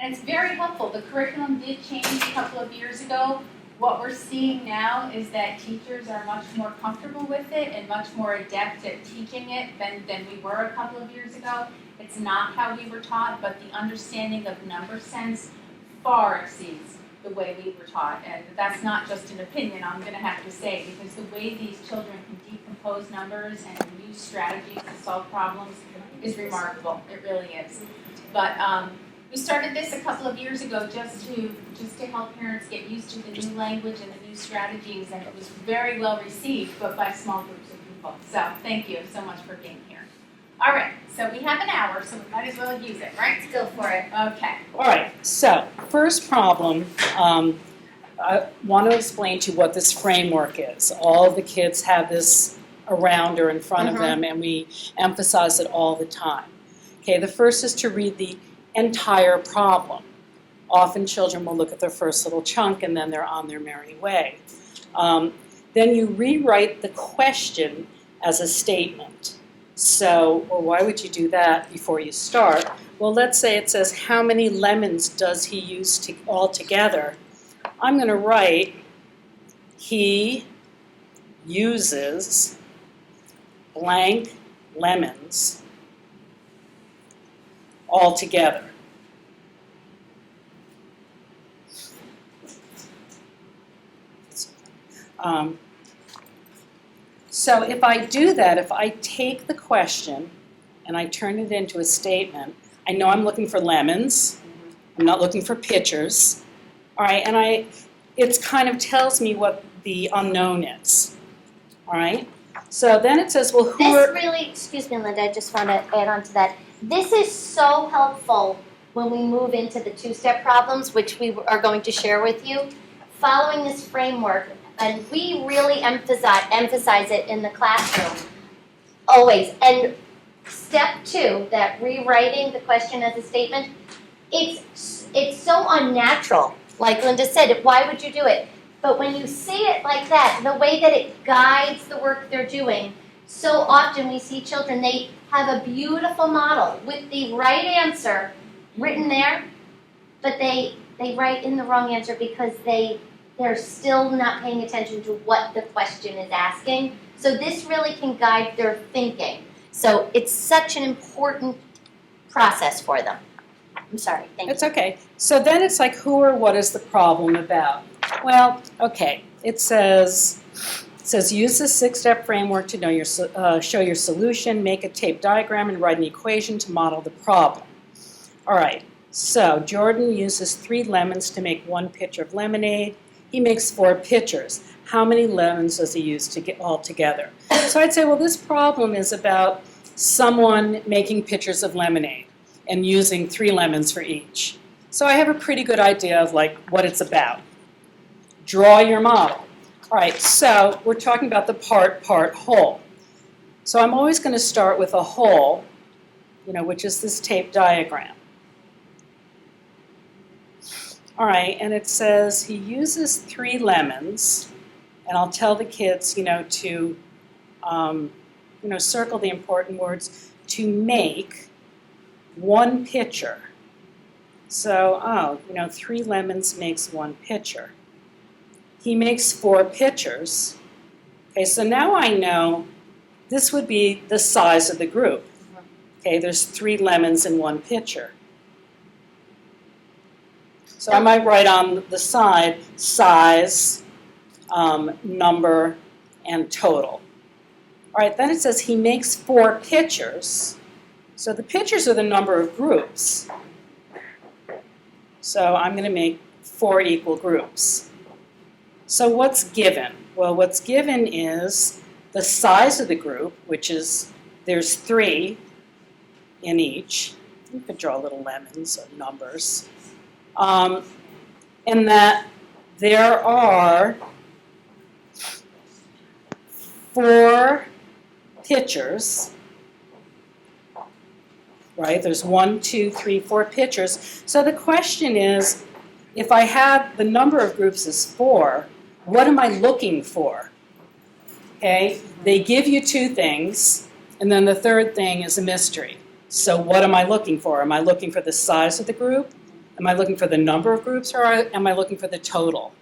And it's very helpful. The curriculum did change a couple of years ago. What we're seeing now is that teachers are much more comfortable with it and much more adept at teaching it than we were a couple of years ago. It's not how we were taught, but the understanding of number sense far exceeds the way we were taught. And that's not just an opinion, I'm going to have to say, because the way these children can decompose numbers and use strategies to solve problems is remarkable. It really is. But we started this a couple of years ago just to help parents get used to the new language and the new strategies, and it was very well received, but by small groups of people. So thank you so much for being here. All right, so we have an hour, so we might as well use it, right? Let's go for it. Okay. All right, so first problem, I want to explain to you what this framework is. All the kids have this around or in front of them, and we emphasize it all the time. Okay, the first is to read the entire problem. Often children will look at their first little chunk and then they're on their merry way. Then you rewrite the question as a statement. So, well, why would you do that before you start? Well, let's say it says, how many lemons does he use altogether? I'm going to write, he uses blank lemons altogether. So if I do that, if I take the question and I turn it into a statement, I know I'm looking for lemons. I'm not looking for pitchers. All right, and it kind of tells me what the unknown is. All right, so then it says, well, who This are... really, excuse me, Linda, I just want to add on to that. This is so helpful when we move into the two-step problems, which we are going to share with you. Following this framework, and we really emphasize it in the classroom, always. And step 2, that rewriting the question as a statement, it's so unnatural. Like Linda said, why would you do it? But when you see it like that, the way that it guides the work they're doing, so often we see children, they have a beautiful model with the right answer written there, but they write in the wrong answer because they're still not paying attention to what the question is asking. So this really can guide their thinking. So it's such an important process for them. I'm sorry, thank you. It's okay. So then it's like, who or what is the problem about? Well, okay, it says use the 6-step framework to know show your solution, make a tape diagram, and write an equation to model the problem. All right, so Jordan uses 3 lemons to make 1 pitcher of lemonade. He makes 4 pitchers. How many lemons does he use to get all together? So I'd say, well, this problem is about someone making pitchers of lemonade and using 3 lemons for each. So I have a pretty good idea of like what it's about. Draw your model. All right, so we're talking about the part whole. So I'm always going to start with a whole, which is this tape diagram. All right, and it says he uses 3 lemons, and I'll tell the kids, to, circle the important words, to make 1 pitcher. So, 3 lemons makes 1 pitcher. He makes 4 pitchers. Okay, so now I know this would be the size of the group. Okay, there's 3 lemons in 1 pitcher. So I might write on the side size, number, and total. All right, then it says he makes 4 pitchers. So the pitchers are the number of groups. So I'm going to make 4 equal groups. So what's given? Well, what's given is the size of the group, which is there's 3 in each. You could draw little lemons or numbers. And that there are 4 pitchers, right? There's 1, 2, 3, 4 pitchers. So the question is, if I have the number of groups is 4, what am I looking for? Okay, they give you 2 things, and then the third thing is a mystery. So what am I looking for? Am I looking for the size of the group? Am I looking for the number of groups or am I looking for the total?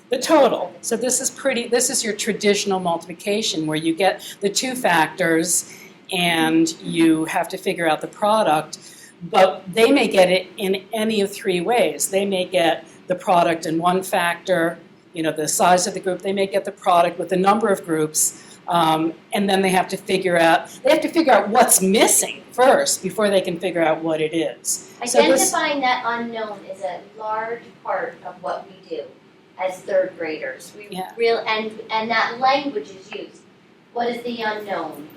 The total. So this is your traditional multiplication where you get the two factors and you have to figure out the product, but they may get it in any of three ways. They may get the product in one factor, the size of the group. They may get the product with the number of groups, and then they have to figure out what's missing first before they can figure out what it is. Identifying that unknown is a large part of what we do as third graders. And that language is used. What is the unknown?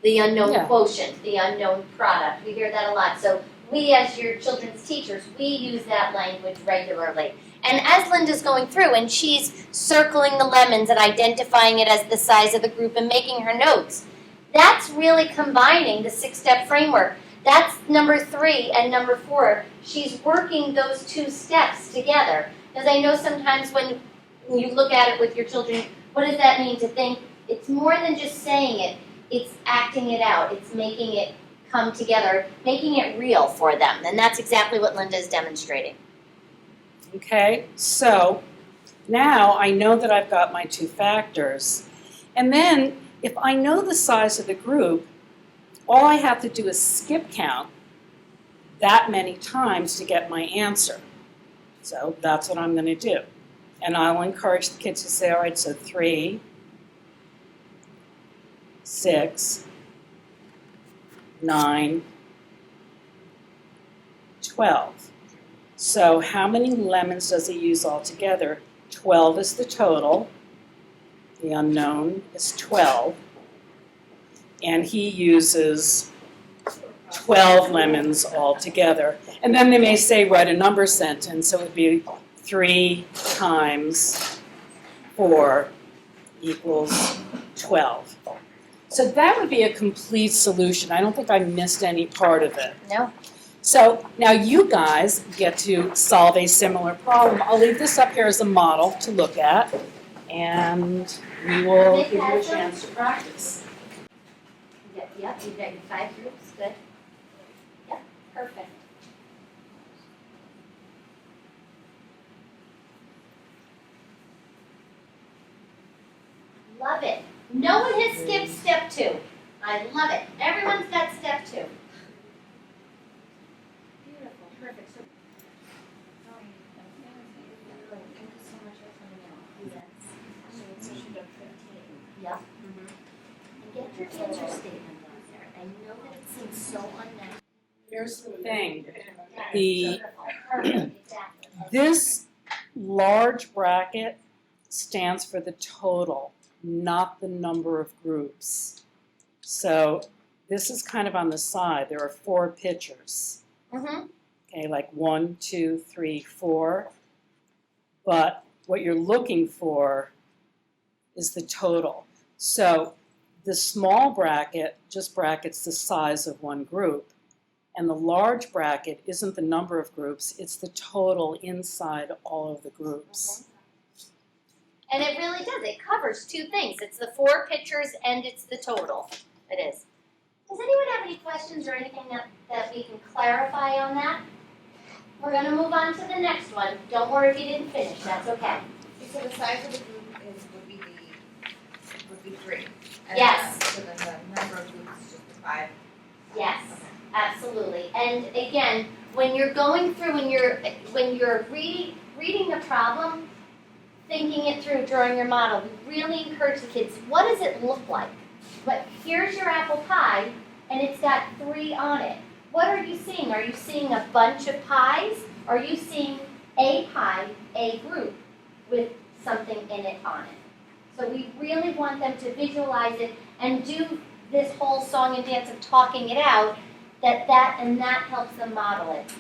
The unknown quotient, the unknown product. We hear that a lot. So we, as your children's teachers, we use that language regularly. And as Linda's going through and she's circling the lemons and identifying it as the size of the group and making her notes, that's really combining the 6-step framework. That's number 3 and number 4. She's working those 2 steps together. Because I know sometimes when you look at it with your children, what does that mean to think? It's more than just saying it. It's acting it out. It's making it come together, making it real for them. And that's exactly what Linda is demonstrating. Okay, so now I know that I've got my 2 factors. And then if I know the size of the group, all I have to do is skip count that many times to get my answer. So that's what I'm going to do. And I'll encourage the kids to say, all right, so 3, 6, 9, 12. So how many lemons does he use altogether? 12 is the total. The unknown is 12. And he uses 12 lemons altogether. And then they may say, write a number sentence. So it would be 3 times 4 equals 12. So that would be a complete solution. I don't think I missed any part of it. No. So now you guys get to solve a similar problem. I'll leave this up here as a model to look at, and we will give you a chance to practice. Yep, you've got your 5 groups. Good. Yep, perfect. Love it. No one has skipped step 2. I love it. Everyone's got step 2. Beautiful. Perfect. So, thank you so much for coming out. Yep. And get your answer statement on there. I know that it seems so unnatural. Here's the thing. Perfect. Exactly. This large bracket stands for the total, not the number of groups. So this is kind of on the side. There are 4 pictures. Mm-hmm. Okay, like 1, 2, 3, 4. But what you're looking for is the total. So the small bracket just brackets the size of one group. And the large bracket isn't the number of groups, it's the total inside all of the groups. And it really does. It covers 2 things. It's the 4 pictures and it's the total. It is. Does anyone have any questions or anything that we can clarify on that? We're going to move on to the next one. Don't worry if you didn't finish. That's okay. So the size of the group would be 3. And Yes. So then the number of groups is just the 5. Yes, absolutely. And again, when you're going through, when you're reading the problem, thinking it through, drawing your model, we really encourage the kids, what does it look like? But here's your apple pie, and it's got 3 on it. What are you seeing? Are you seeing a bunch of pies? Or are you seeing a pie, a group, with something in it on it? So we really want them to visualize it and do this whole song and dance of talking it out, that helps them model it.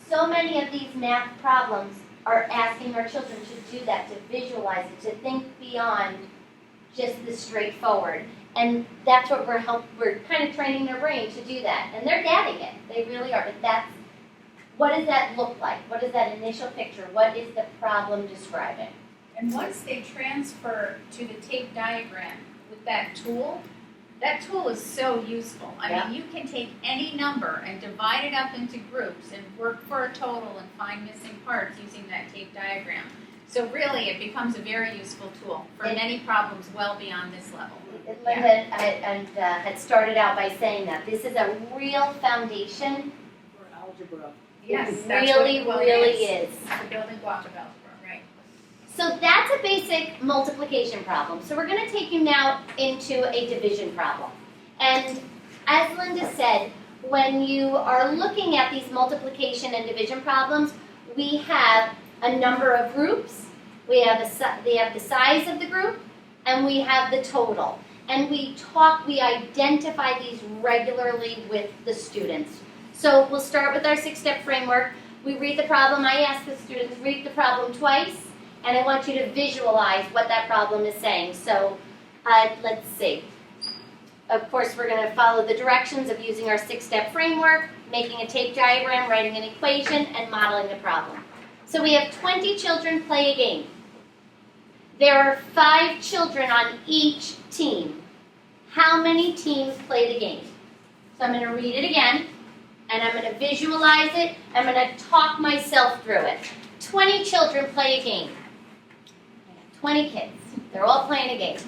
So many of these math problems are asking our children to do that, to visualize it, to think beyond just the straightforward. And that's what we're kind of training their brain to do that. And they're getting it. They really are. But what does that look like? What is that initial picture? What is the problem describing? And once they transfer to the tape diagram with that tool, That tool is so useful. Yeah. I mean, you can take any number and divide it up into groups and work for a total and find missing parts using that tape diagram. So really, it becomes a very useful tool for It- many problems well beyond this level. Linda had started out by saying that this is a real foundation. For algebra. Yes, It that's what really, the quote really is. is. The building block of algebra, right? So that's a basic multiplication problem. So we're going to take you now into a division problem. And as Linda said, when you are looking at these multiplication and division problems, we have a number of groups, we have the size of the group, and we have the total. And we identify these regularly with the students. So we'll start with our 6-step framework. We read the problem. I ask the students, read the problem twice, and I want you to visualize what that problem is saying. So let's see. Of course, we're going to follow the directions of using our 6-step framework, making a tape diagram, writing an equation, and modeling the problem. So we have 20 children play a game. There are 5 children on each team. How many teams play the game? So I'm going to read it again, and I'm going to visualize it. I'm going to talk myself through it. 20 children play a game. 20 kids. They're all playing a game.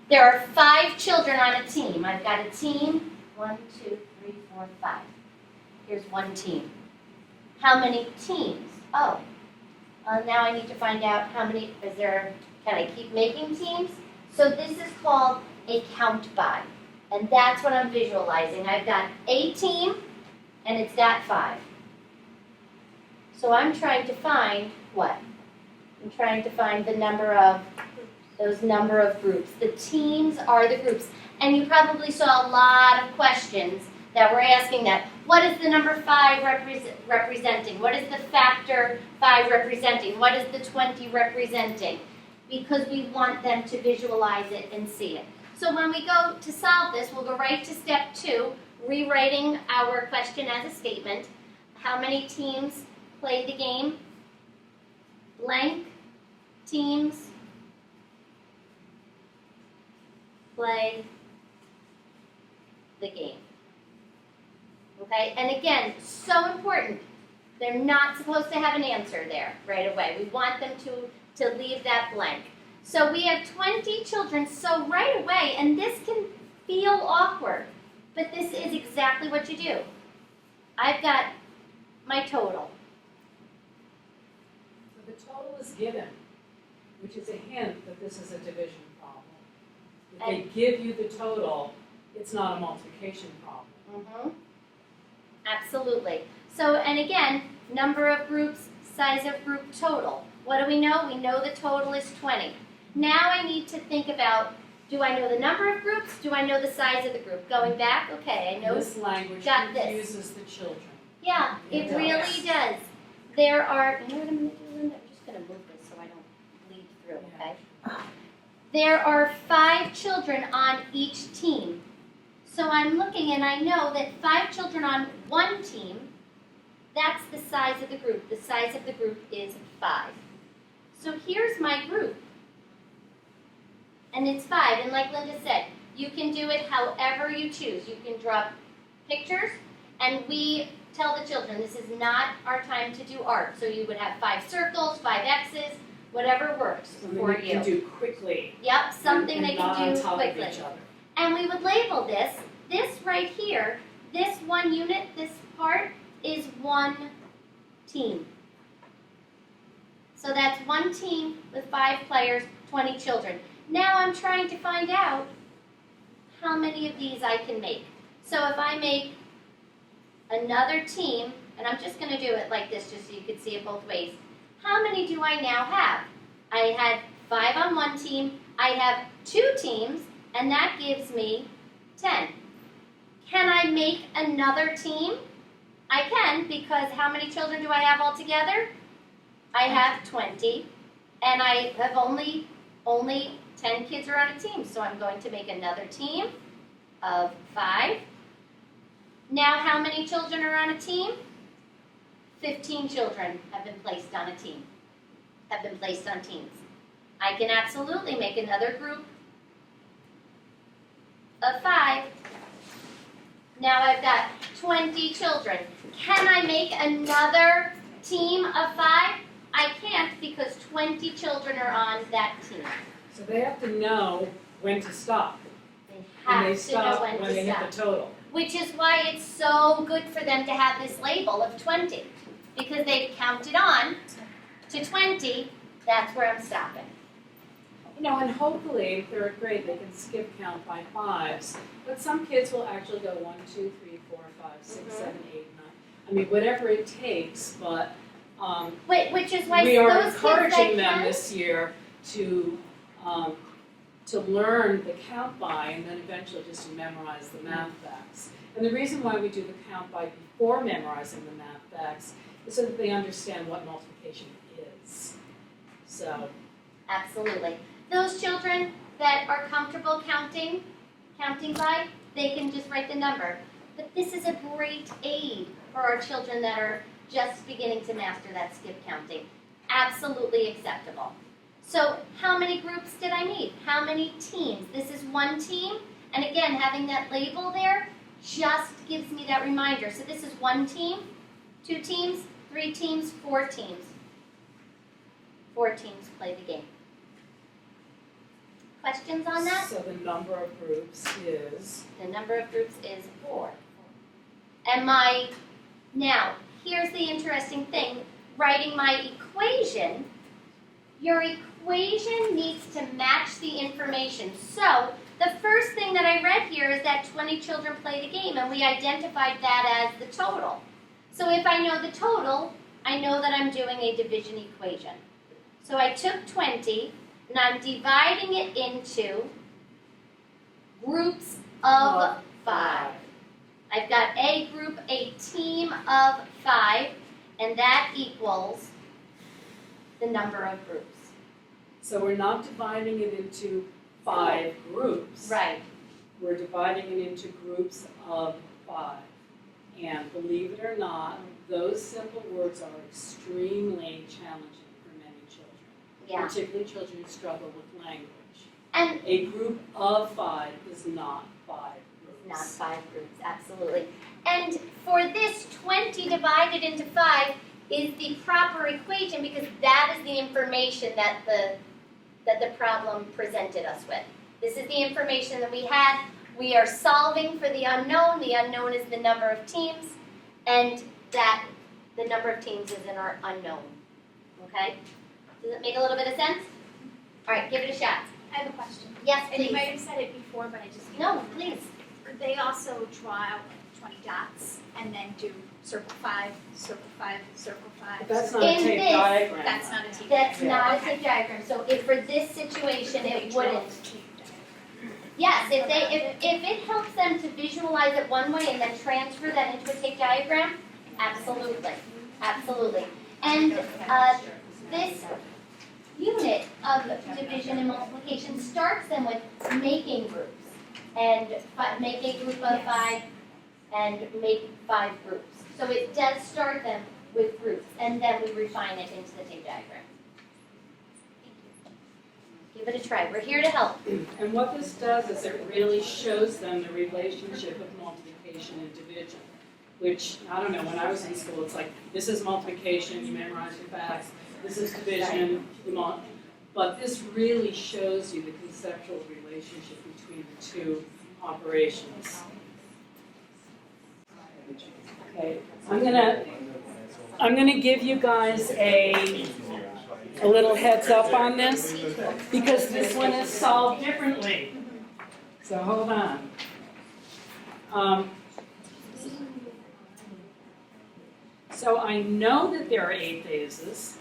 There are 5 children on a team. I've got a team. 1, 2, 3, 4, 5. Here's one team. How many teams? Oh, now I need to find out how many, can I keep making teams? So this is called a count by. And that's what I'm visualizing. I've got a team, and it's got 5. So I'm trying to find what? I'm trying to find the number of groups. The teams are the groups. And you probably saw a lot of questions that were asking that. What is the number 5 representing? What is the factor 5 representing? What is the 20 representing? Because we want them to visualize it and see it. So when we go to solve this, we'll go right to step 2, rewriting our question as a statement. How many teams play the game? Blank teams play the game. Okay, and again, so important. They're not supposed to have an answer there right away. We want them to leave that blank. So we have 20 children, so right away, and this can feel awkward, but this is exactly what you do. I've got my total. So the total is given, which is a hint that this is a division problem. If they give you the total, it's not a multiplication problem. Mm-hmm. Absolutely. So, and again, number of groups, size of group, total. What do we know? We know the total is 20. Now I need to think about, do I know the number of groups? Do I know the size of the group? Going back, okay, I know. This language got this. confuses the children. Yeah, it really does. There are, you know what I'm going to do, Linda? I'm just going to move this so I don't bleed through, okay? There are 5 children on each team. So I'm looking and I know that 5 children on one team, that's the size of the group. The size of the group is 5. So here's my group. And it's 5. And like Linda said, you can do it however you choose. You can draw pictures, and we tell the children this is not our time to do art. So you would have 5 circles, 5 X's, whatever works Something for you you. can do quickly. Yep, something and they not can on do top quickly. of each other. And we would label this right here, this one unit, this part, is one team. So that's one team with 5 players, 20 children. Now I'm trying to find out how many of these I can make. So if I make another team, and I'm just going to do it like this just so you can see it both ways. How many do I now have? I had 5 on one team, I have 2 teams, and that gives me 10. Can I make another team? I can, because how many children do I have altogether? I have 20, and I have only 10 kids are on a team, so I'm going to make another team of 5. Now how many children are on a team? 15 children have been placed on a team, have been placed on teams. I can absolutely make another group of 5. Now I've got 20 children. Can I make another team of 5? I can't because 20 children are on that team. So they have to know when to stop. They And they have to know stop when when to they stop. hit the total. Which is why it's so good for them to have this label of 20. Because they've counted on to 20, that's where I'm stopping. You know, and hopefully in third grade they can skip count by 5s, but some kids will actually go 1, 2, 3, 4, 5, 6, 7, 8, 9. I mean, whatever it takes, but Which is why we are those kids that encouraging them can, this year to learn the count by and then eventually just to memorize the math facts. And the reason why we do the count by before memorizing the math facts is so that they understand what multiplication is. So, absolutely. Those children that are comfortable counting by, they can just write the number. But this is a great aid for our children that are just beginning to master that skip counting. Absolutely acceptable. So how many groups did I need? How many teams? This is one team. And again, having that label there just gives me that reminder. So this is one team, 2 teams, 3 teams, 4 teams. 4 teams play the game. Questions on that? so the number of groups is, The number of groups is 4. And now, here's the interesting thing. Writing my equation, your equation needs to match the information. So, the first thing that I read here is that 20 children played a game, and we identified that as the total. So if I know the total, I know that I'm doing a division equation. So I took 20, and I'm dividing it into groups of 5. I've got a group, a team of 5, and that equals the number of groups. so we're not dividing it into 5 groups. Right. We're dividing it into groups of 5. And believe it or not, those simple words are extremely challenging for many children, Yeah. particularly children who struggle with language. And A group of 5 is not 5 groups. not 5 groups, absolutely. And for this, 20 divided into 5 is the proper equation because that is the information that the problem presented us with. This is the information that we had. We are solving for the unknown. The unknown is the number of teams, and that the number of teams is in our unknown. Okay? Does it make a little bit of sense? All right, give it a shot. I have a question. Yes, And you please. might have said it before, but I just. No, please. Could they also draw out like 20 dots and then do circle 5, circle 5, circle 5? But that's circle- not a In tape this, diagram. That's not a T. That's Yeah. not a Okay. tape diagram. So if for this situation, They it draw wouldn't. a T diagram. Yes, if it helps them to visualize it one way and then transfer that into a tape diagram, absolutely, absolutely. And this unit of division and multiplication starts them with making groups. And make a group of 5 and make 5 groups. So it does start them with groups and then we refine it into the tape diagram. Give it a try. We're here to help. And what this does is it really shows them the relationship of multiplication and division, which, I don't know, when I was in school, it's like, this is multiplication, you memorize your facts, this is division, but this really shows you the conceptual relationship between the 2 operations. Okay, I'm gonna give you guys a little heads up on this, because this one is solved differently. So hold on. So I know that there are 8 phases.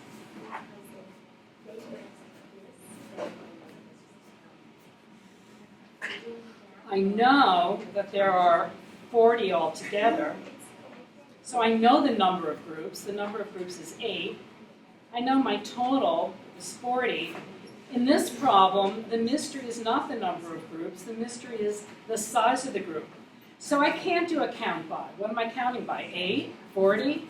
I know that there are 40 altogether. So I know the number of groups. The number of groups is 8. I know my total is 40. In this problem, the mystery is not the number of groups. The mystery is the size of the group. So I can't do a count by. What am I counting by? 8? 40?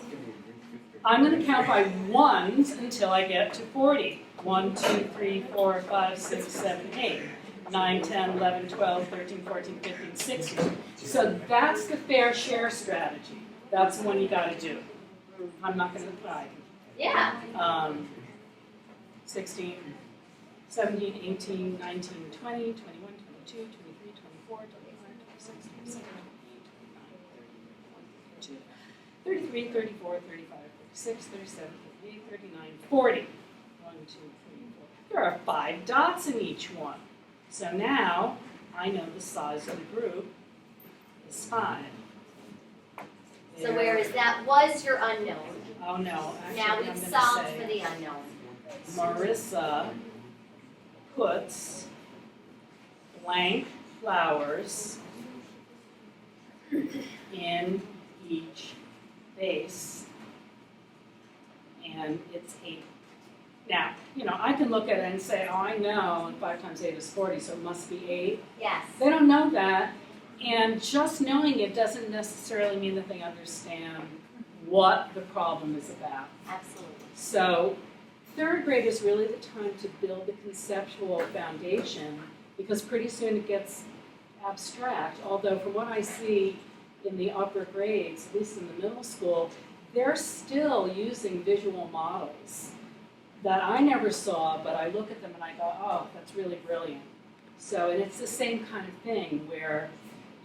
I'm going to count by ones until I get to 40. 1, 2, 3, 4, 5, 6, 7, 8. 9, 10, 11, 12, 13, 14, 15, 16. So that's the fair share strategy. That's the one you gotta do. I'm not gonna lie. Yeah. 16, 17, 18, 19, 20, 21, 22, 23, 24, 25, 26, 27, 28, 29, 30, 33, 34, 35, 36, 37, 38, 39, 40. 1, 2, 3, 4. There are 5 dots in each one. So now I know the size of the group is 5. So whereas that was your unknown, Oh no, actually now I'm we've gonna solved say for the unknown. Marissa puts blank flowers in each vase, and it's 8. Now, I can look at it and say, oh, I know, and 5 times 8 is 40, so it must be 8. Yes. They don't know that, and just knowing it doesn't necessarily mean that they understand what the problem is about. Absolutely. So 3rd grade is really the time to build the conceptual foundation, because pretty soon it gets abstract, although from what I see in the upper grades, at least in the middle school, they're still using visual models that I never saw, but I look at them and I go, oh, that's really brilliant. So, and it's the same kind of thing where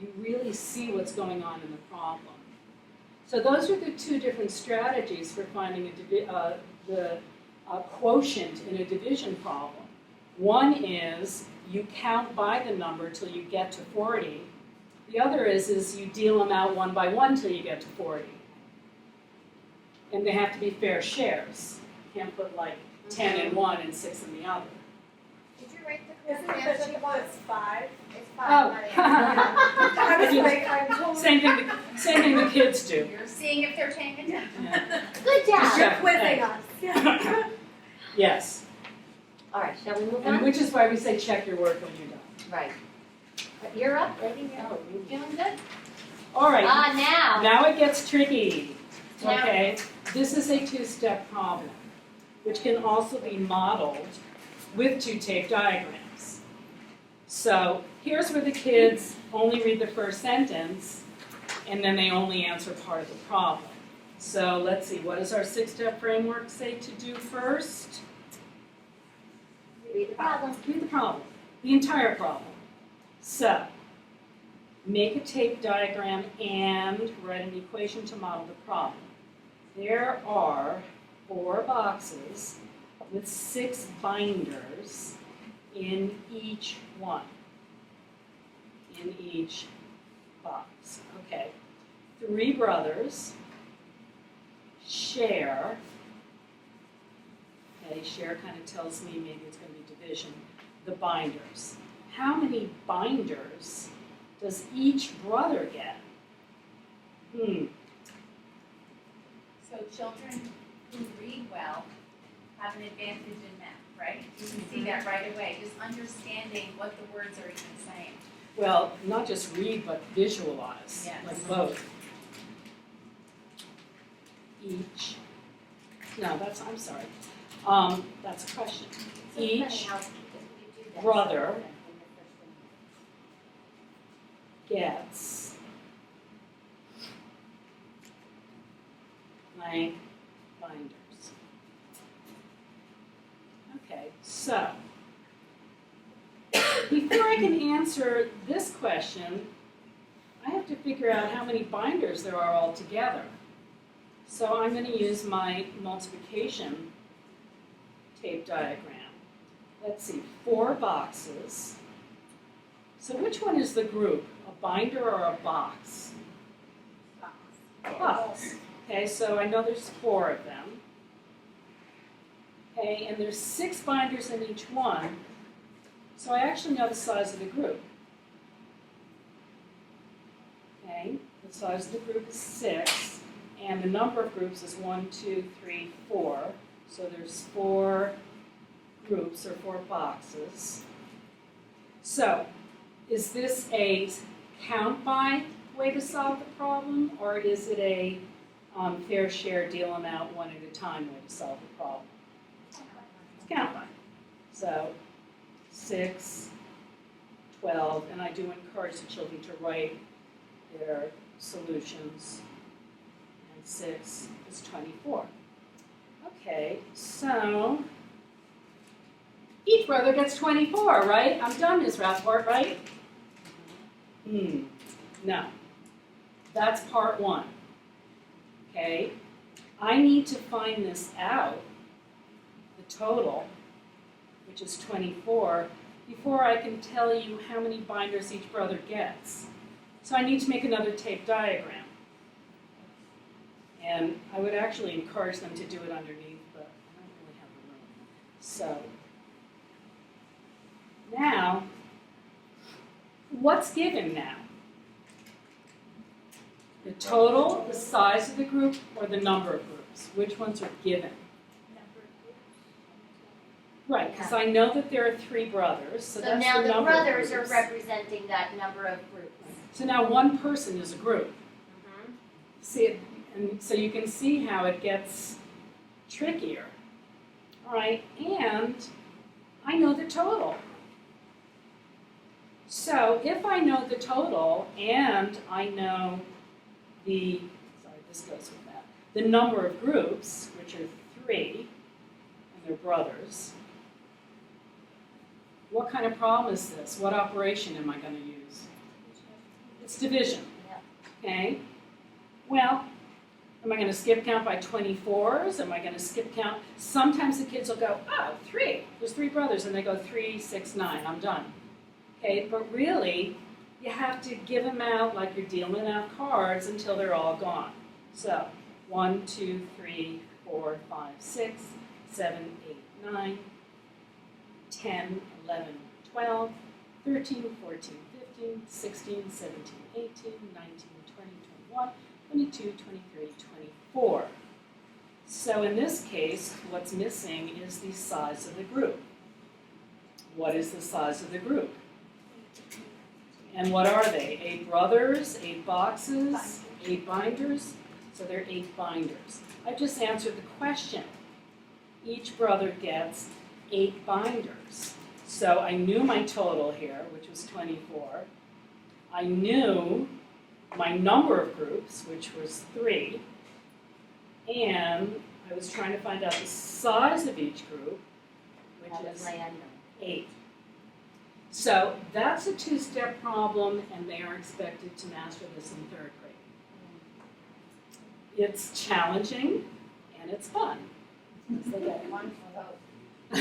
you really see what's going on in the problem. So those are the 2 different strategies for finding the quotient in a division problem. One is you count by the number till you get to 40. The other is you deal them out one by one till you get to 40. And they have to be fair shares. You can't put like 10 in one and 6 in the other. Did you write the Isn't correct it answer? that she puts 5? It's Oh. 5, not 8. I was like, I'm totally. Same thing the kids do. You're seeing if they're paying attention. Yeah. Good job. Sure. You're quizzing us. Yeah. Yes, All right, shall we move and on? which is why we say check your work when you're done. Right. You're up, lady. You're up. Feeling good? All right, Now. now it gets tricky. Now- Okay, this is a 2-step problem, which can also be modeled with 2 tape diagrams. So here's where the kids only read the first sentence, and then they only answer part of the problem. So let's see, what does our 6-step framework say to do first? Read the problem. Read the problem, the entire problem. So, make a tape diagram and write an equation to model the problem. There are 4 boxes with 6 binders in each one. In each box. Okay. 3 brothers share. Okay, share kind of tells me maybe it's going to be division. The binders. How many binders does each brother get? So children who read well have an advantage in math, right? You can see that right away, just understanding what the words are even saying. Well, not just read, but visualize, Yes. like both. Each, no, I'm sorry. That's a question. Each brother gets blank binders. Okay, so before I can answer this question, I have to figure out how many binders there are altogether. So I'm going to use my multiplication tape diagram. Let's see, 4 boxes. So which one is the group, a binder or a box? Box. Okay, so I know there's 4 of them. Okay, and there's 6 binders in each one, so I actually know the size of the group. Okay, the size of the group is 6, and the number of groups is 1, 2, 3, 4. So there's 4 groups or 4 boxes. So, is this a count by way to solve the problem, or is it a fair share, deal them out one at a time way to solve the problem? It's count by. So 6, 12, and I do encourage the children to write their solutions. And 6 is 24. Okay, so each brother gets 24, right? I'm done, Ms. Rappaport, right? No. That's part 1. Okay? I need to find this out, the total, which is 24, before I can tell you how many binders each brother gets. So I need to make another tape diagram. And I would actually encourage them to do it underneath, but I don't really have the room. So now, what's given now? The total, the size of the group, or the number of groups? Which ones are given? Right, because I know that there are 3 brothers, so So that's now the the number of brothers are groups. representing that number of groups. So now one person is a group. Mhm. See, and so you can see how it gets trickier. All right, and I know the total. So if I know the total and I know this goes with that, the number of groups, which are 3, and they're brothers, what kind of problem is this? What operation am I going to use? It's division. Okay? Well, am I going to skip count by 24s? Am I going to skip count? Sometimes the kids will go, oh, 3. There's 3 brothers, and they go 3, 6, 9. I'm done. Okay? But really, you have to give them out like you're dealing out cards until they're all gone. So 1, 2, 3, 4, 5, 6, 7, 8, 9, 10, 11, 12, 13, 14, 15, 16, 17, 18, 19, 20, 21, 22, 23, 24. So in this case, what's missing is the size of the group. What is the size of the group? And what are they? 8 brothers, 8 boxes, 8 binders? So they're 8 binders. I just answered the question. Each brother gets 8 binders. So I knew my total here, which was 24. I knew my number of groups, which was 3. And I was trying to find out the size of each group, which is 8. So that's a 2-step problem, and they are expected to master this in 3rd grade. It's challenging, and it's fun. So they get one for All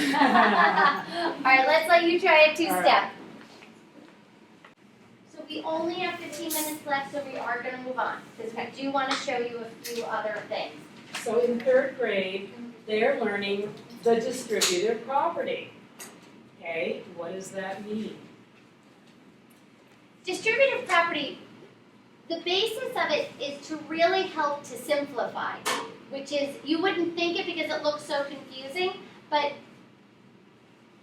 right, let's let you try a 2-step. So we only have 15 minutes left, so we are going to move on, because we do want to show you a few other things. So in 3rd grade, they're learning the distributive property. Okay, what does that mean? Distributive property, the basis of it is to really help to simplify, which is, you wouldn't think it because it looks so confusing, but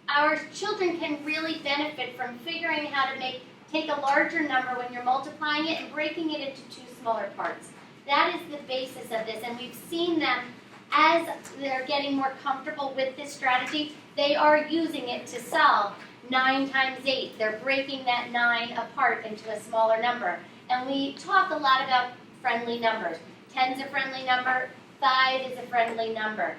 our children can really benefit from figuring how to take a larger number when you're multiplying it and breaking it into 2 smaller parts. That is the basis of this, and we've seen them as they're getting more comfortable with this strategy, they are using it to solve 9 times 8. They're breaking that 9 apart into a smaller number. And we talk a lot about friendly numbers. 10's a friendly number, 5 is a friendly number.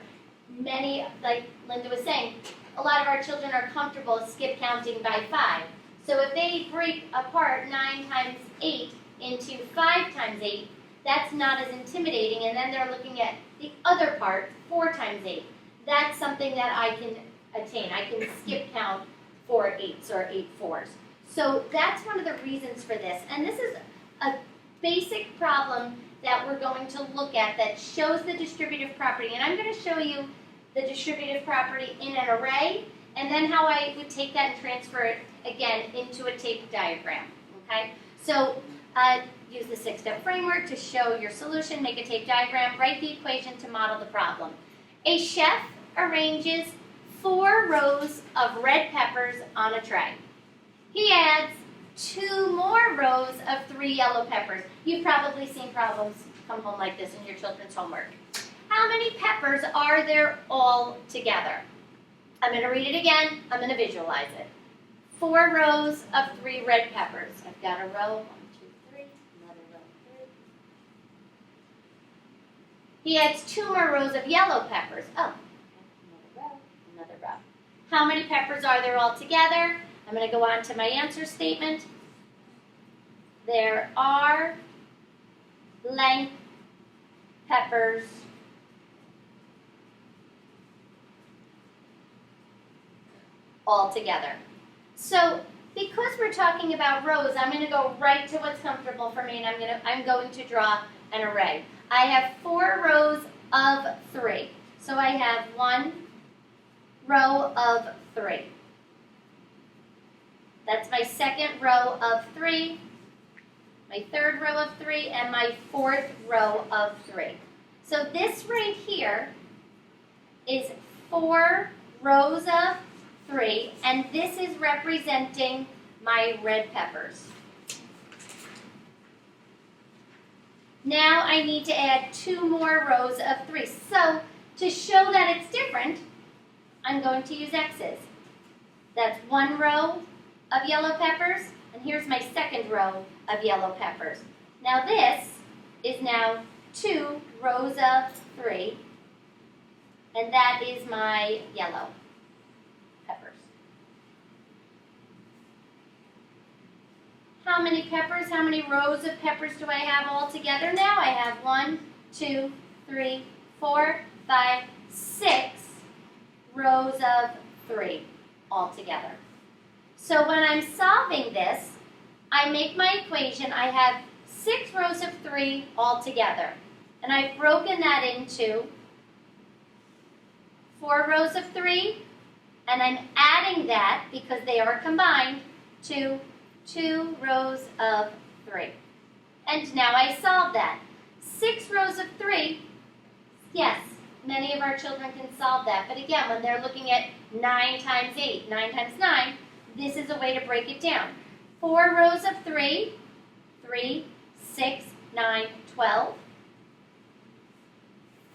Many, like Linda was saying, a lot of our children are comfortable skip counting by 5. So if they break apart 9 times 8 into 5 times 8, that's not as intimidating. And then they're looking at the other part, 4 times 8. That's something that I can attain. I can skip count 4 8s or 8 4s. So that's one of the reasons for this. And this is a basic problem that we're going to look at that shows the distributive property. And I'm going to show you the distributive property in an array, and then how I would take that and transfer it again into a tape diagram. Okay? So use the 6-step framework to show your solution, make a tape diagram, write the equation to model the problem. A chef arranges 4 rows of red peppers on a tray. He adds 2 more rows of 3 yellow peppers. You've probably seen problems come home like this in your children's homework. How many peppers are there all together? I'm going to read it again. I'm going to visualize it. 4 rows of 3 red peppers. I've got a row, 1, 2, 3, another row, 3. He adds 2 more rows of yellow peppers. Oh, another row, another row. How many peppers are there altogether? I'm going to go on to my answer statement. There are blank peppers altogether. So because we're talking about rows, I'm going to go right to what's comfortable for me, and I'm going to draw an array. I have 4 rows of 3. So I have 1 row of 3. That's my second row of 3, my third row of 3, and my fourth row of 3. So this right here is 4 rows of 3, and this is representing my red peppers. Now I need to add 2 more rows of 3. So to show that it's different, I'm going to use X's. That's 1 row of yellow peppers, and here's my second row of yellow peppers. Now this is now 2 rows of 3, and that is my yellow peppers. How many peppers, how many rows of peppers do I have all together now? I have 1, 2, 3, 4, 5, 6 rows of 3 all together. So when I'm solving this, I make my equation. I have 6 rows of 3 all together. And I've broken that into 4 rows of 3, and I'm adding that, because they are combined, to 2 rows of 3. And now I solve that. 6 rows of 3, yes, many of our children can solve that. But again, when they're looking at 9 times 8, 9 times 9, this is a way to break it down. 4 rows of 3, 3, 6, 9, 12.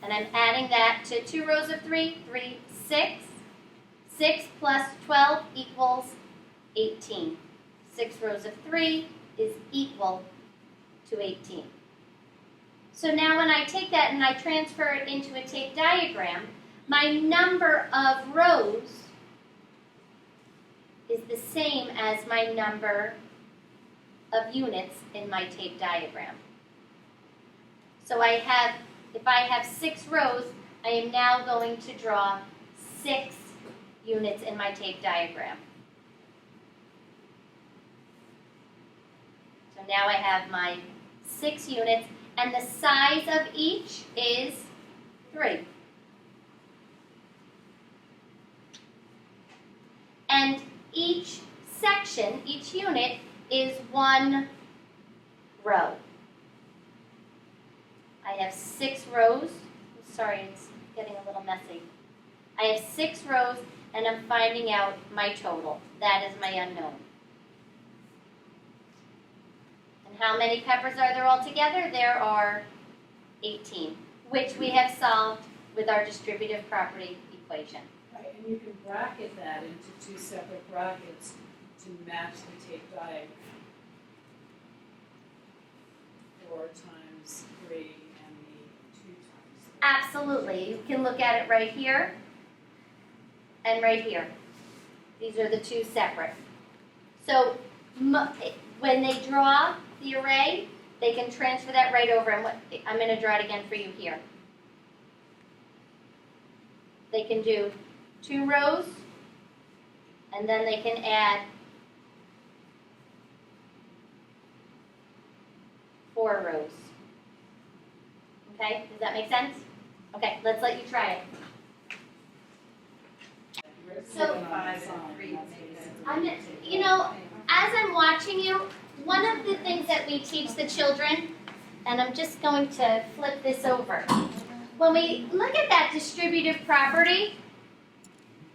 And I'm adding that to 2 rows of 3, 3, 6. 6 plus 12 equals 18. 6 rows of 3 is equal to 18. So now when I take that and I transfer it into a tape diagram, my number of rows is the same as my number of units in my tape diagram. So if I have 6 rows, I am now going to draw 6 units in my tape diagram. So now I have my 6 units, and the size of each is 3. And each section, each unit, is 1 row. I have 6 rows. Sorry, it's getting a little messy. I have 6 rows, and I'm finding out my total. That is my unknown. And how many peppers are there altogether? There are 18, which we have solved with our distributive property equation. Right, and you can bracket that into 2 separate brackets to match the tape diagram. 4 times 3 and the 2 times 3. Absolutely. You can look at it right here and right here. These are the 2 separate. So when they draw the array, they can transfer that right over. And I'm going to draw it again for you here. They can do 2 rows, and then they can add 4 rows. Okay, does that make sense? Okay, let's let you try it. So, as I'm watching you, one of the things that we teach the children, and I'm just going to flip this over. When we look at that distributive property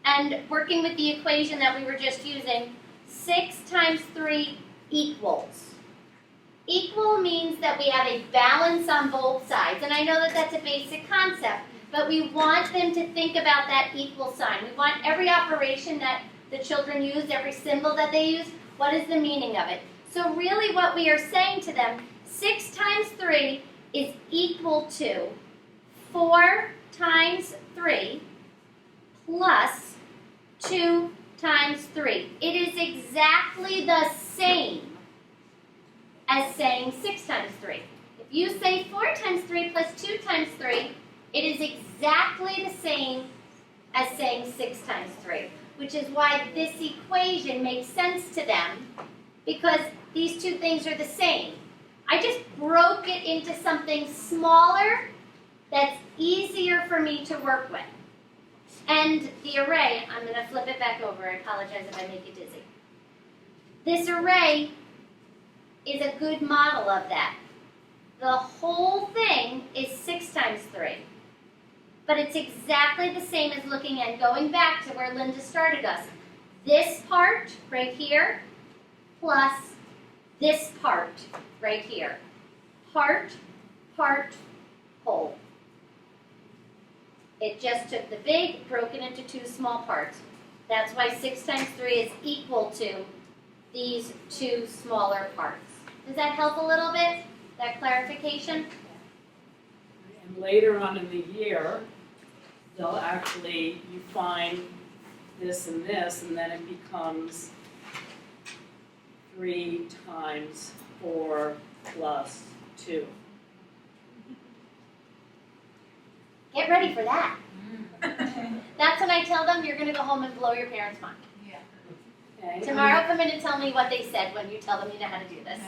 and working with the equation that we were just using, 6 times 3 equals. Equal means that we have a balance on both sides. And I know that that's a basic concept, but we want them to think about that equal sign. We want every operation that the children use, every symbol that they use, what is the meaning of it? So really what we are saying to them, 6 times 3 is equal to 4 times 3 plus 2 times 3. It is exactly the same as saying 6 times 3. If you say 4 times 3 plus 2 times 3, it is exactly the same as saying 6 times 3, which is why this equation makes sense to them, because these two things are the same. I just broke it into something smaller that's easier for me to work with. And the array, I'm going to flip it back over. I apologize if I make you dizzy. This array is a good model of that. The whole thing is 6 times 3. But it's exactly the same as looking and going back to where Linda started us. This part right here plus this part right here. Part, whole. It just took the big, broke it into 2 small parts. That's why 6 times 3 is equal to these 2 smaller parts. Does that help a little bit? That clarification? And later on in the year, they'll actually, you find this, and then it becomes 3 times 4 plus 2. Get ready for that. That's when I tell them you're going to go home and blow your parents' mind. Okay? Tomorrow come in and tell me what they said when you tell them you know how to do this.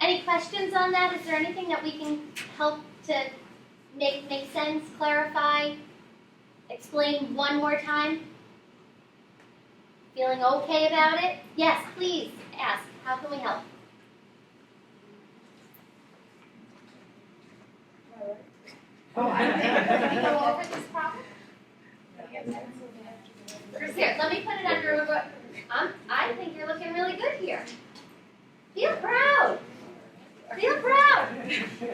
Any questions on that? Is there anything that we can help to make sense, clarify, explain one more time? Feeling okay about it? Yes, please ask. How can we help? Oh, I don't Can we go over this problem? Here, let me put it under. I think you're looking really good here. Feel proud. Feel proud.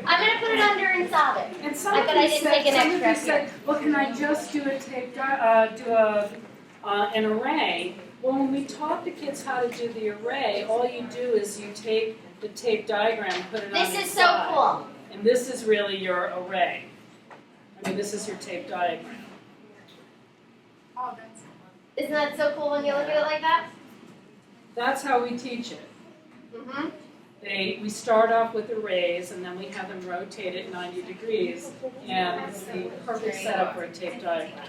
I'm going to put it under and solve it. And some I of bet I you didn't said, take an some of you extra said, well, can I just do an array? Well, when we taught the kids how to do the array, all you do is you take the tape diagram and put it on the side. This is so cool. And this is really your array. I mean, this is your tape diagram. Oh, that's. Isn't that so cool when you look at it like that? That's how we teach it. Mm-hmm. We start off with arrays, and then we have them rotate it 90 degrees, and it's the perfect setup for a tape diagram.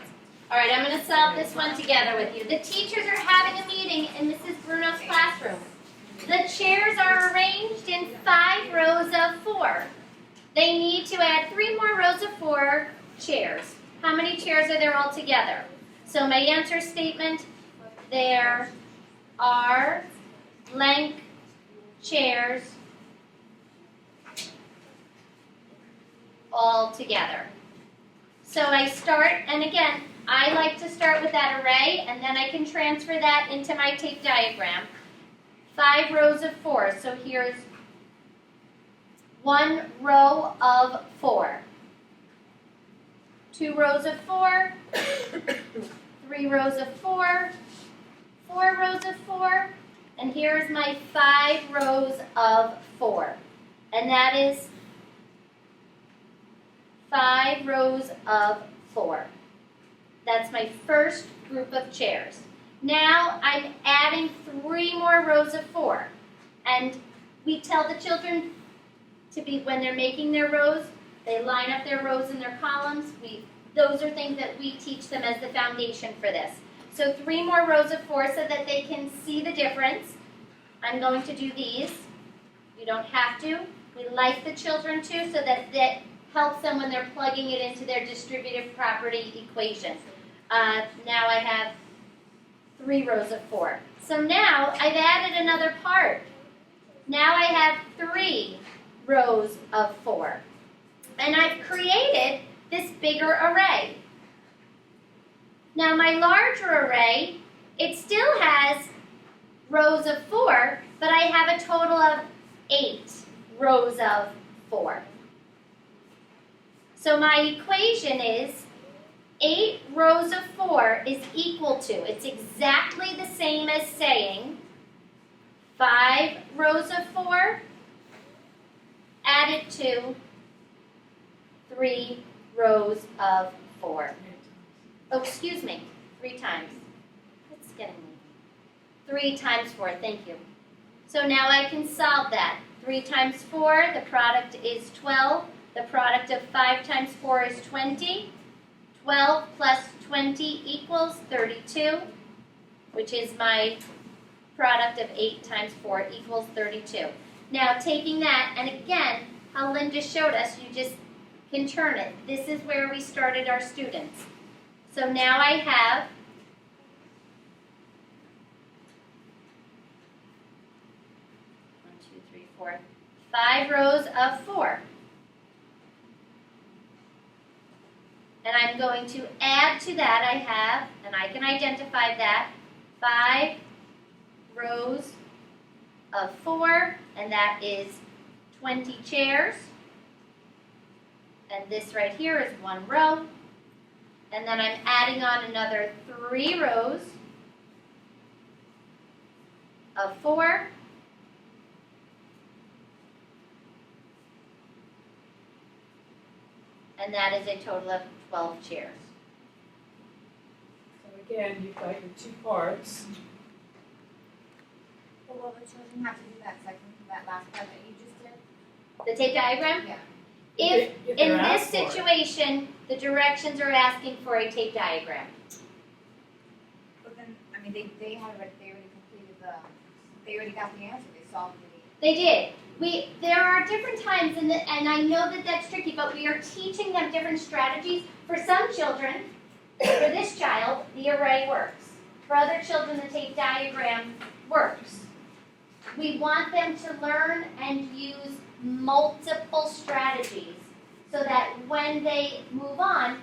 All right, I'm going to solve this one together with you. The teachers are having a meeting in Mrs. Bruno's classroom. The chairs are arranged in 5 rows of 4. They need to add 3 more rows of 4 chairs. How many chairs are there altogether? So my answer statement, there are blank chairs all together. So I start, and again, I like to start with that array, and then I can transfer that into my tape diagram. 5 rows of 4, so here's 1 row of 4. 2 rows of 4, 3 rows of 4, 4 rows of 4, and here's my 5 rows of 4. And that is 5 rows of 4. That's my first group of chairs. Now I'm adding 3 more rows of 4. And we tell the children to be, when they're making their rows, they line up their rows and their columns. Those are things that we teach them as the foundation for this. So 3 more rows of 4 so that they can see the difference. I'm going to do these. You don't have to. We like the children to, so that helps them when they're plugging it into their distributive property equation. Now I have 3 rows of 4. So now I've added another part. Now I have 3 rows of 4. And I've created this bigger array. Now my larger array, it still has rows of 4, but I have a total of 8 rows of 4. So my equation is 8 rows of 4 is equal to, it's exactly the same as saying 5 rows of 4 added to 3 rows of 4. Oh, excuse me, 3 times. It's getting me. 3 times 4, thank you. So now I can solve that. 3 times 4, the product is 12. The product of 5 times 4 is 20. 12 plus 20 equals 32, which is my product of 8 times 4 equals 32. Now taking that, and again, how Linda showed us, you just can turn it. This is where we started our students. So now I have 5 rows of 4. And I'm going to add to that, I have, and I can identify that, 5 rows of 4, and that is 20 chairs. And this right here is 1 row. And then I'm adding on another 3 rows of 4. And that is a total of 12 chairs. So again, you've got your 2 parts. Well, will the children have to do that last part that you just did? The tape diagram? Yeah. If they're in this asked for it. situation, the directions are asking for a tape diagram. But then, I mean, they already completed they already got the answer, they solved the. They did. There are different times, and I know that that's tricky, but we are teaching them different strategies. For some children, for this child, the array works. For other children, the tape diagram works. We want them to learn and use multiple strategies so that when they move on,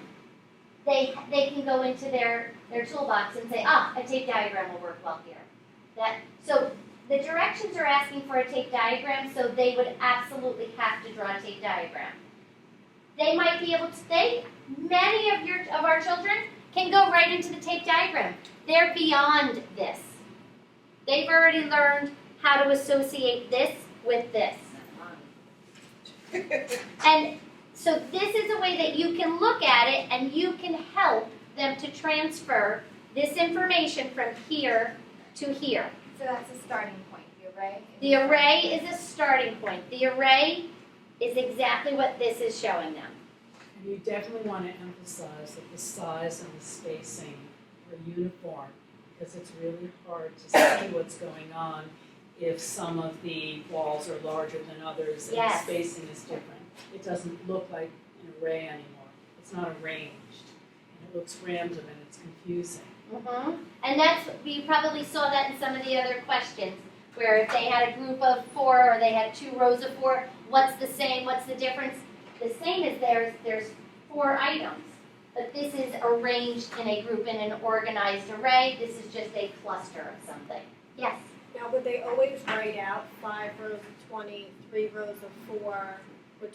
they can go into their toolbox and say, a tape diagram will work well here. So the directions are asking for a tape diagram, so they would absolutely have to draw a tape diagram. They might be able to, many of our children can go right into the tape diagram. They're beyond this. They've already learned how to associate this with this. And so this is a way that you can look at it and you can help them to transfer this information from here to here. So that's a starting point, the array? The array is a starting point. The array is exactly what this is showing them. And you definitely want to emphasize that the size and the spacing are uniform, because it's really hard to see what's going on if some of the walls are larger than others and Yes. the spacing is different. It doesn't look like an array anymore. It's not arranged. And it looks random and it's confusing. And we probably saw that in some of the other questions, where if they had a group of 4 or they had 2 rows of 4, what's the same, what's the difference? The same is there's 4 items, but this is arranged in a group in an organized array. This is just a cluster of something. Yes? Now, would they always write out 5 rows of 20, 3 rows of 4, for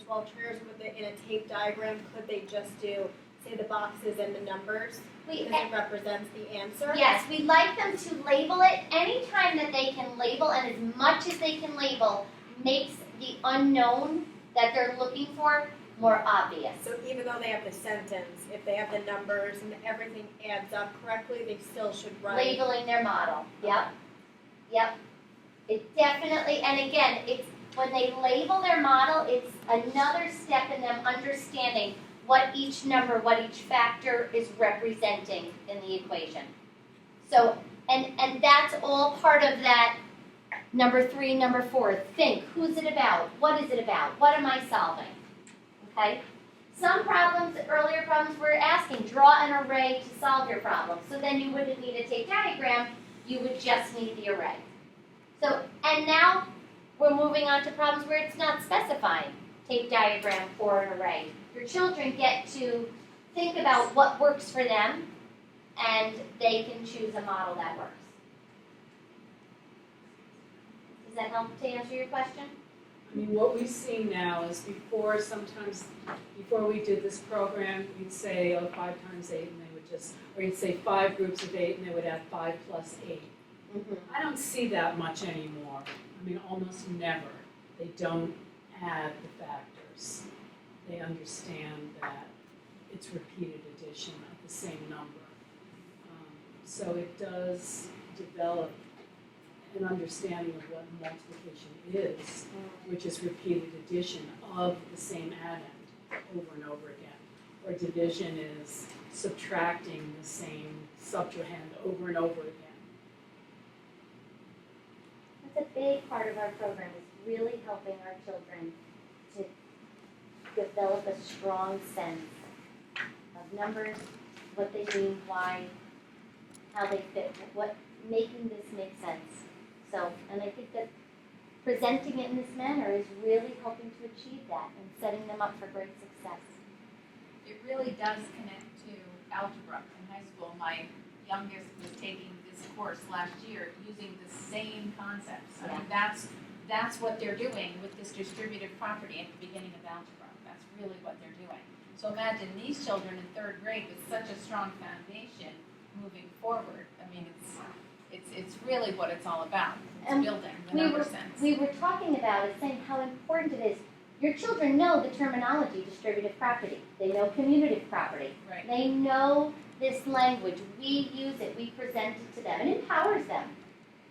12 chairs? Would they, in a tape diagram, could they just do, say, the boxes and the numbers, because it represents the answer? Yes, we'd like them to label it. Anytime that they can label, and as much as they can label, makes the unknown that they're looking for more obvious. So even though they have the sentence, if they have the numbers and everything adds up correctly, they still should write. Labeling their model. Yep. It definitely, and again, it's when they label their model, it's another step in them understanding what each number, what each factor is representing in the equation. So, and that's all part of that number 3, number 4. Think, who's it about? What is it about? What am I solving? Okay? Some problems, earlier problems, we're asking, draw an array to solve your problem. So then you wouldn't need a tape diagram, you would just need the array. So, and now we're moving on to problems where it's not specifying tape diagram or an array. Your children get to think about what works for them, and they can choose a model that works. Does that help to answer your question? I mean, what we see now is before we did this program, you'd say, 5 times 8, and they would just, or you'd say 5 groups of 8, and they would add 5 plus 8. I don't see that much anymore. I mean, almost never. They don't add the factors. They understand that it's repeated addition of the same number. So it does develop an understanding of what multiplication is, which is repeated addition of the same addend over and over again. Or division is subtracting the same subtrahend over and over again. That's a big part of our program, is really helping our children to develop a strong sense of numbers, what they mean, why, how they fit, making this make sense. So, and I think that presenting it in this manner is really helping to achieve that and setting them up for great success. It really does connect to algebra in high school. My youngest was taking this course last year using the same concepts. I mean, that's what they're doing with this distributive property at the beginning of algebra. That's really what they're doing. So imagine these children in 3rd grade with such a strong foundation moving forward. I mean, it's really what it's all about. It's And building the we number were- sense. We were talking about it, saying how important it is. Your children know the terminology distributive property. They know commutative property. Right. They know this language. We use it, we present it to them. It empowers them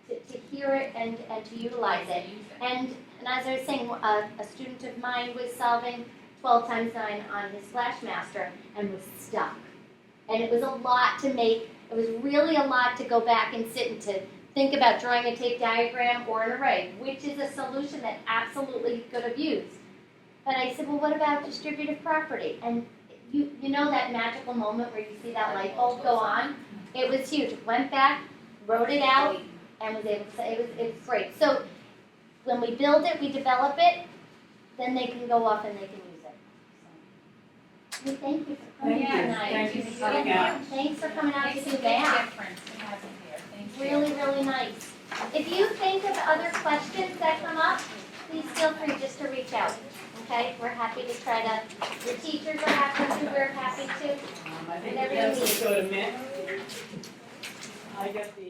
to hear it and to utilize it. Use it. And as I was saying, a student of mine was solving 12 times 9 on his Flashmaster and was stuck. And it was a lot to make, it was really a lot to go back and sit and to think about drawing a tape diagram or an array, which is a solution that absolutely he could have used. But I said, well, what about distributive property? And you know that magical moment where you see that light bulb go on? It was huge. Went back, wrote it out, and was able to say, it was great. So when we build it, we develop it, then they can go off and they can use it. So, we thank you for coming Thank you. tonight. Thank you for coming out. Thanks for coming out to Makes a do big that. difference to have it here. Thank you. Really, really nice. If you think of other questions that come up, please feel free just to reach out. Okay, we're happy to try to, the teachers are happy to, we're happy to. I think Whatever the you answers need. go to Mick. I get the